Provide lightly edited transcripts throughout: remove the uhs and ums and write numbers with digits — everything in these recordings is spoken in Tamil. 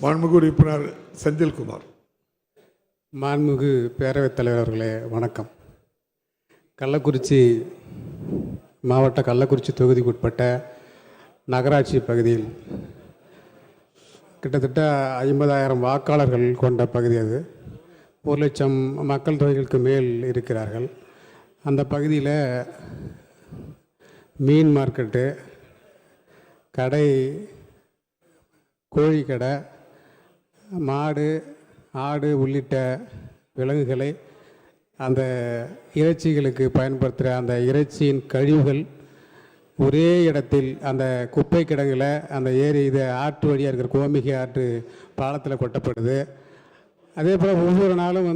மாண்புமிகு உறுப்பினர் செந்தில்குமார். மாண்புமிகு பேரவைத் தலைவர் அவர்களே வணக்கம். கள்ளக்குறிச்சி மாவட்ட கள்ளக்குறிச்சி தொகுதிக்குட்பட்ட நகராட்சி பகுதியில் கிட்டத்தட்ட 50,000 வாக்காளர்கள் கொண்ட பகுதி அது. 1,00,000 மக்கள் தொகைகளுக்கு மேல் இருக்கிறார்கள். அந்த பகுதியில் மீன் மார்க்கெட்டு, கடை, கோழி கடை, மாடு, ஆடு உள்ளிட்ட விலங்குகளை அந்த இறைச்சிகளுக்கு பயன்படுத்துகிற அந்த இறைச்சியின் கழிவுகள் ஒரே இடத்தில் அந்த குப்பை கிடங்கில் அந்த ஏரி இது ஆற்று வழியாக இருக்கிற கோமிகை ஆற்று பாலத்தில் கொட்டப்படுது. அதே போல் ஒவ்வொரு நாளும்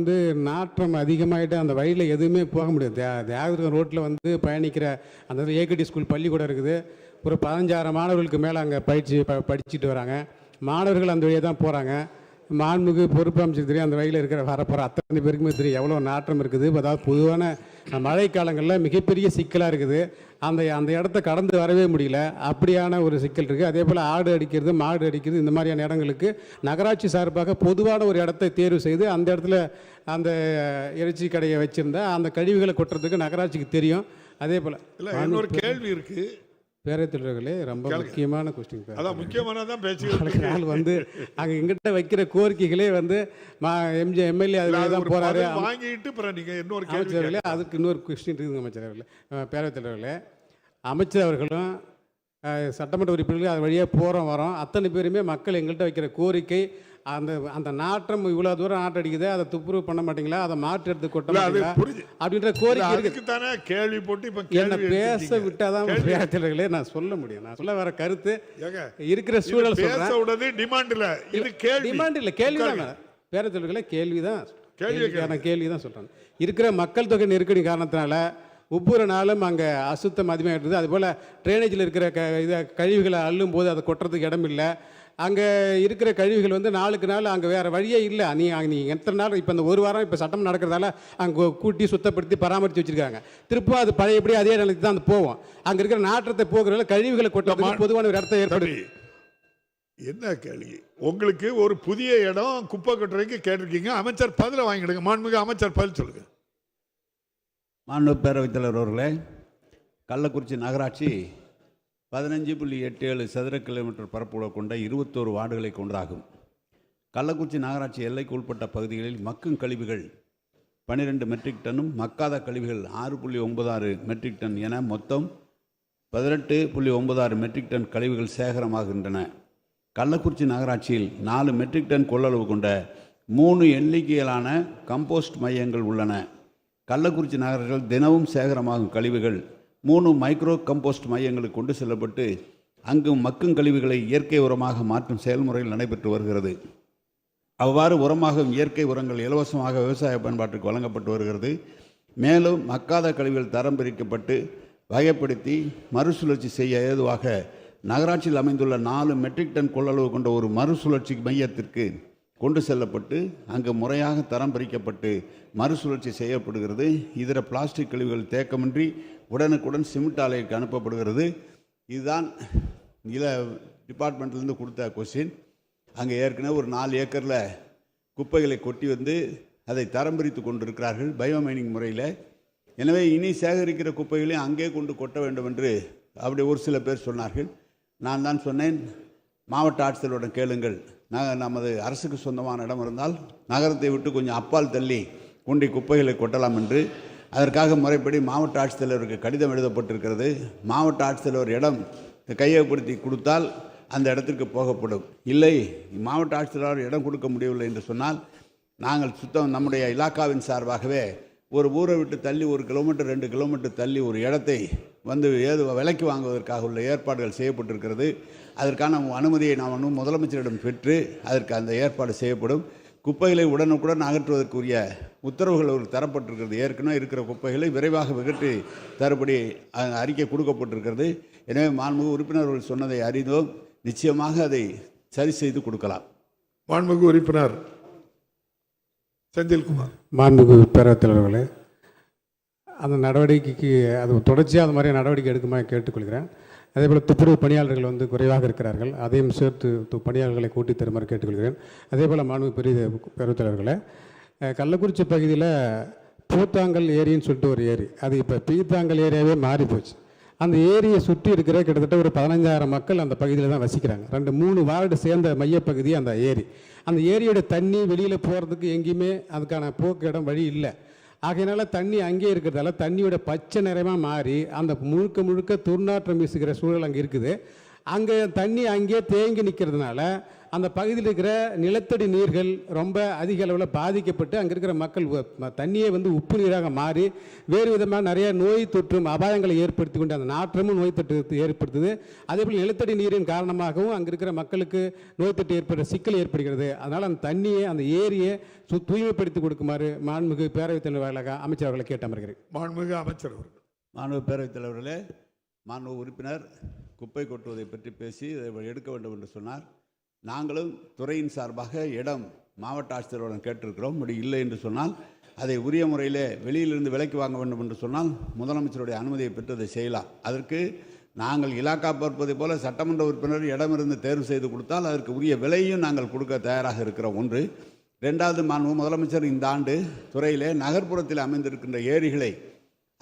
நாற்றம் அதிகமாகிட்டு அந்த வழியில் எதுவுமே போக முடியாது. தியாகதுர்கம் ரோட்டில் பயணிக்கிற அந்த ஏகடி ஸ்கூல் பள்ளிக்கூடம் இருக்குது. ஒரு 15,000 மாணவர்களுக்கு மேலே அங்கே படிச்சுட்டு வராங்க. மாணவர்கள் அந்த வழியாக தான் போகிறாங்க. மாண்புமிகு பொறுப்பு அமைச்சர் தெரியும், அந்த வழியில் இருக்கிற வரப்போகிற அத்தனை பேருக்குமே தெரியும் எவ்வளோ நாற்றம் இருக்குது. அதாவது பொதுவான மழை காலங்களில் மிகப்பெரிய சிக்கலாக இருக்குது. அந்த இடத்த கடந்து வரவே முடியல, அப்படியான ஒரு சிக்கல் இருக்குது. அதே போல் ஆடு அடிக்கிறது, மாடு அடிக்கிறது, இந்த மாதிரியான இடங்களுக்கு நகராட்சி சார்பாக பொதுவான ஒரு இடத்தை தேர்வு செய்து அந்த இடத்துல அந்த இறைச்சி கடையை வச்சுருந்தா அந்த கழிவுகளை கொட்டுறதுக்கு நகராட்சிக்கு தெரியும். அதே போல் இன்னொரு கேள்வி இருக்குது பேரவைத்தலைவர்களே, ரொம்ப முக்கியமான கொஸ்டின். அதான் முக்கியமானதான் பேச்சு. நாள் அங்கே எங்கிட்ட வைக்கிற கோரிக்கைகளே எம்எல்ஏ அதில் தான் போகிறாரு வாங்கிட்டு நீங்கள் இன்னொரு அமைச்சர்களே. அதுக்கு இன்னொரு கொஸ்டின் இருக்குதுங்க அமைச்சரவர்களே, பேரவைத்தலைவர்களே. அமைச்சர் அவர்களும் சட்டமன்ற உறுப்பினர்கள் அது வழியாக போகிறோம் வரோம் அத்தனை பேருமே மக்கள் எங்கள்கிட்ட வைக்கிற கோரிக்கை, அந்த நாற்றம் இவ்வளோ தூரம் நாற்றம் அடிக்குது, அதை துப்புரவு பண்ண மாட்டீங்களா, அதை மாற்று எடுத்து கொட்ட மாட்டீங்களா அப்படின்ற கோரிக்கை இருக்கு. கேள்வி போட்டு இப்போ என்ன பேச விட்டாதான் பேரவைத்தலைவர்களே நான் சொல்ல முடியும். நான் சொல்ல வர கருத்து இருக்கிற சூழல் சொல்றேன். டிமாண்ட் இல்லை, இது டிமாண்ட் இல்லை, கேள்விதான். பேரவைத்தலைவர்களே கேள்விதான், கேள்விதான் சொல்றேன். இருக்கிற மக்கள் தொகை நெருக்கடி காரணத்தினால ஒவ்வொரு நாளும் அங்கே அசுத்தம் அதிகமாக இருக்குது. அதுபோல் ட்ரைனேஜில் இருக்கிற கழிவுகளை அள்ளும் போது அதை கொட்டுறதுக்கு இடம் இல்லை. அங்கே இருக்கிற கழிவுகள் நாளுக்கு நாள் அங்கே வேறு வழியே இல்லை. நீ எத்தனை நாள் இப்போ இந்த ஒரு வாரம் இப்போ சட்டம் நடக்கிறதால அங்கே கூட்டி சுத்தப்படுத்தி பராமரித்து வச்சுருக்காங்க. திருப்பம் அது பழையபடி அதே நிலைக்கு தான் போவோம். அங்கே இருக்கிற நாற்றத்தை போகிறதால கழிவுகளை கொட்டுறதுக்கு பொதுவான ஒரு இடத்தை ஏற்படுது. என்ன கேள்வி? உங்களுக்கு ஒரு புதிய இடம் குப்பை கொட்டுறதுக்கு கேட்டிருக்கீங்க, அமைச்சர் பதில வாங்கிடுங்க. மாண்புமிகு அமைச்சர் பதில் சொல்லுங்க. மாண்புமிகு பேரவைத் தலைவர் அவர்களே, கள்ளக்குறிச்சி நகராட்சி 15.87 சதுர கிலோமீட்டர் பரப்பளவு கொண்ட 21 வார்டுகளை கொண்டதாகும். கள்ளக்குறிச்சி நகராட்சி எல்லைக்கு உட்பட்ட பகுதிகளில் மக்கும் கழிவுகள் 12 மெட்ரிக் டன்னும் மக்காத கழிவுகள் 6.96 மெட்ரிக் டன் என மொத்தம் 18.96 மெட்ரிக் டன் கழிவுகள் சேகரமாகின்றன. கள்ளக்குறிச்சி நகராட்சியில் 4 மெட்ரிக் டன் கொள்ளளவு கொண்ட 3 எண்ணிக்கையிலான கம்போஸ்ட் மையங்கள் உள்ளன. கள்ளக்குறிச்சி நகரத்தில் தினமும் சேகரமாகும் கழிவுகள் 3 மைக்ரோ கம்போஸ்ட் மையங்களுக்கு கொண்டு செல்லப்பட்டு அங்கு மக்கும் கழிவுகளை இயற்கை உரமாக மாற்றும் செயல்முறையில் நடைபெற்று வருகிறது. அவ்வாறு உரமாகும் இயற்கை உரங்கள் இலவசமாக விவசாய பயன்பாட்டுக்கு வழங்கப்பட்டு வருகிறது. மேலும் மக்காத கழிவுகள் தரம் பிரிக்கப்பட்டு வகைப்படுத்தி மறுசுழற்சி செய்ய ஏதுவாக நகராட்சியில் அமைந்துள்ள 4 மெட்ரிக் டன் கொள்ளளவு கொண்ட ஒரு மறுசுழற்சி மையத்திற்கு கொண்டு செல்லப்பட்டு அங்கு முறையாக தரம் பிரிக்கப்பட்டு மறுசுழற்சி செய்யப்படுகிறது. இதர பிளாஸ்டிக் கழிவுகள் தேக்கமின்றி உடனுக்குடன் சிமெண்ட் ஆலைக்கு அனுப்பப்படுகிறது. இதுதான் டிபார்ட்மெண்ட்லேருந்து கொடுத்த கொஸ்டின். அங்கே ஏற்கனவே ஒரு 4 ஏக்கரில் குப்பைகளை கொட்டி அதை தரம் பிரித்து கொண்டிருக்கிறார்கள் பயோமைனிங் முறையில். எனவே இனி சேகரிக்கிற குப்பைகளையும் அங்கே கொண்டு கொட்ட வேண்டும் என்று அப்படி ஒரு சில பேர் சொன்னார்கள். நான் தான் சொன்னேன், மாவட்ட ஆட்சியருடன் கேளுங்கள், நமது அரசுக்கு சொந்தமான இடம் இருந்தால் நகரத்தை விட்டு கொஞ்சம் அப்பால் தள்ளி கொண்டு குப்பைகளை கொட்டலாம் என்று. அதற்காக முறைப்படி மாவட்ட ஆட்சித்தலைவருக்கு கடிதம் எழுதப்பட்டிருக்கிறது. மாவட்ட ஆட்சித்தலைவர் இடம் கையகப்படுத்தி கொடுத்தால் அந்த இடத்திற்கு போகப்படும். இல்லை, மாவட்ட ஆட்சித்தலைவர் இடம் கொடுக்க முடியவில்லை என்று சொன்னால் நாங்கள் நம்முடைய இலாக்காவின் சார்பாகவே ஒரு ஊரை விட்டு தள்ளி 1 கிலோமீட்டர் 2 கிலோமீட்டர் தள்ளி ஒரு இடத்தை விலைக்கு வாங்குவதற்காக உள்ள ஏற்பாடுகள் செய்யப்பட்டிருக்கிறது. அதற்கான அனுமதியை நாம் முதலமைச்சரிடம் பெற்று அதற்கு அந்த ஏற்பாடு செய்யப்படும். குப்பைகளை உடனுக்குடன் அகற்றுவதற்குரிய உத்தரவுகள் தரப்பட்டிருக்கிறது. ஏற்கனவே இருக்கிற குப்பைகளை விரைவாக விகற்றி தருபடி அறிக்கை கொடுக்கப்பட்டிருக்கிறது. எனவே மாண்புமிகு உறுப்பினர்கள் சொன்னதை அறிந்தோம், நிச்சயமாக அதை சரி செய்து கொடுக்கலாம். மாண்புமிகு உறுப்பினர் செந்தில்குமார். மாண்புமிகு பேரவைத் தலைவர்களே, அந்த நடவடிக்கைக்கு அது தொடர்ச்சியாக அந்த மாதிரி நடவடிக்கை எடுக்குமா கேட்டுக்கொள்கிறேன். அதேபோல் துப்புரவு பணியாளர்கள் வந்து குறைவாக இருக்கிறார்கள், அதையும் சேர்த்து பணியாளர்களை கூட்டி தருமாறு கேட்டுக்கொள்கிறேன். அதேபோல் மாண்பு பெரிய பேரவைத் தலைவர்களே, கள்ளக்குறிச்சி பகுதியில் பூத்தாங்கல் ஏரின்னு சொல்லிட்டு ஒரு ஏரி, அது இப்போ பீத்தாங்கல் ஏரியாவே மாறி போச்சு. அந்த ஏரியை சுற்றி இருக்கிற கிட்டத்தட்ட ஒரு 15,000 மக்கள் அந்த பகுதியில் தான் வசிக்கிறாங்க. 2-3 வார்டு சேர்ந்த மையப்பகுதி அந்த ஏரி. அந்த ஏரியோட தண்ணி வெளியில் போகிறதுக்கு எங்கேயுமே அதுக்கான போக்கு இடம் வழி இல்லை. ஆகையினால தண்ணி அங்கே இருக்கிறதால தண்ணியோட பச்சை நிறமாக மாறி அந்த முழுக்க துர்நாற்றம் வீசுகிற சூழல் அங்கே இருக்குது. அங்கே தண்ணி அங்கே தேங்கி நிற்கிறதுனால அந்த பகுதியில் இருக்கிற நிலத்தடி நீர்கள் ரொம்ப அதிக அளவில் பாதிக்கப்பட்டு அங்கே இருக்கிற மக்கள் தண்ணியை வந்து உப்பு நீராக மாறி வேறு விதமாக நிறைய நோய் தொற்றும் அபாயங்களை ஏற்படுத்தி கொண்டு அந்த நாற்றமும் நோய் தொற்று ஏற்படுத்துது. அதேபோல் நிலத்தடி நீரின் காரணமாகவும் அங்கே இருக்கிற மக்களுக்கு நோய் தொற்று ஏற்படுற சிக்கல் ஏற்படுகிறது. அதனால் அந்த தண்ணியை அந்த ஏரியை தூய்மைப்படுத்தி கொடுக்குமாறு மாண்புமிகு பேரவைத் தலைவர்களாக அமைச்சர் அவர்களை கேட்டு அமர்கிறேன். மாண்புமிகு அமைச்சர் அவர்கள். மாண்பு பேரவைத் தலைவர்களே, மாண்பு உறுப்பினர் குப்பை கொட்டுவதை பற்றி பேசி இதை எடுக்க வேண்டும் என்று சொன்னார். நாங்களும் துறையின் சார்பாக இடம் மாவட்ட ஆட்சியருடன் கேட்டிருக்கிறோம். அப்படி இல்லை என்று சொன்னால் அதை உரிய முறையில் வெளியிலிருந்து விலைக்கு வாங்க வேண்டும் என்று சொன்னால் முதலமைச்சருடைய அனுமதியை பெற்று அதை செய்யலாம். அதற்கு நாங்கள் இலாக்கா பார்ப்பதை போல சட்டமன்ற உறுப்பினர் இடமிருந்து தேர்வு செய்து கொடுத்தால் அதற்கு உரிய விலையும் நாங்கள் கொடுக்க தயாராக இருக்கிறோம். ஒன்று. ரெண்டாவது, மாண்பு முதலமைச்சர் இந்த ஆண்டு துறையிலே நகர்ப்புறத்தில் அமைந்திருக்கின்ற ஏரிகளை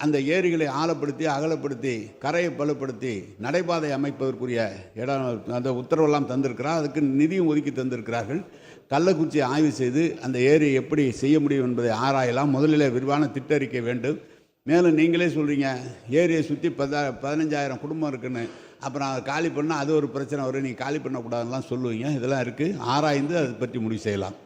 அந்த ஏரிகளை ஆழப்படுத்தி அகலப்படுத்தி கரையை பலப்படுத்தி நடைபாதை அமைப்பதற்குரிய இடம் அந்த உத்தரவெல்லாம் தந்திருக்கிறார். அதுக்கு நிதியும் ஒதுக்கி தந்திருக்கிறார்கள். கள்ளக்குறிச்சியை ஆய்வு செய்து அந்த ஏரியை எப்படி செய்ய முடியும் என்பதை ஆராயலாம். முதலில் விரிவான திட்டறிக்கை வேண்டும். மேலும் நீங்களே சொல்கிறீங்க ஏரியை சுற்றி 15,000 குடும்பம் இருக்குன்னு, அப்புறம் அதை காலி பண்ணால் அது ஒரு பிரச்சனை வரும், நீங்கள் காலி பண்ணக்கூடாதுலாம் சொல்லுவீங்க. இதெல்லாம் இருக்குது, ஆராய்ந்து அதை பற்றி முடிவு செய்யலாம்.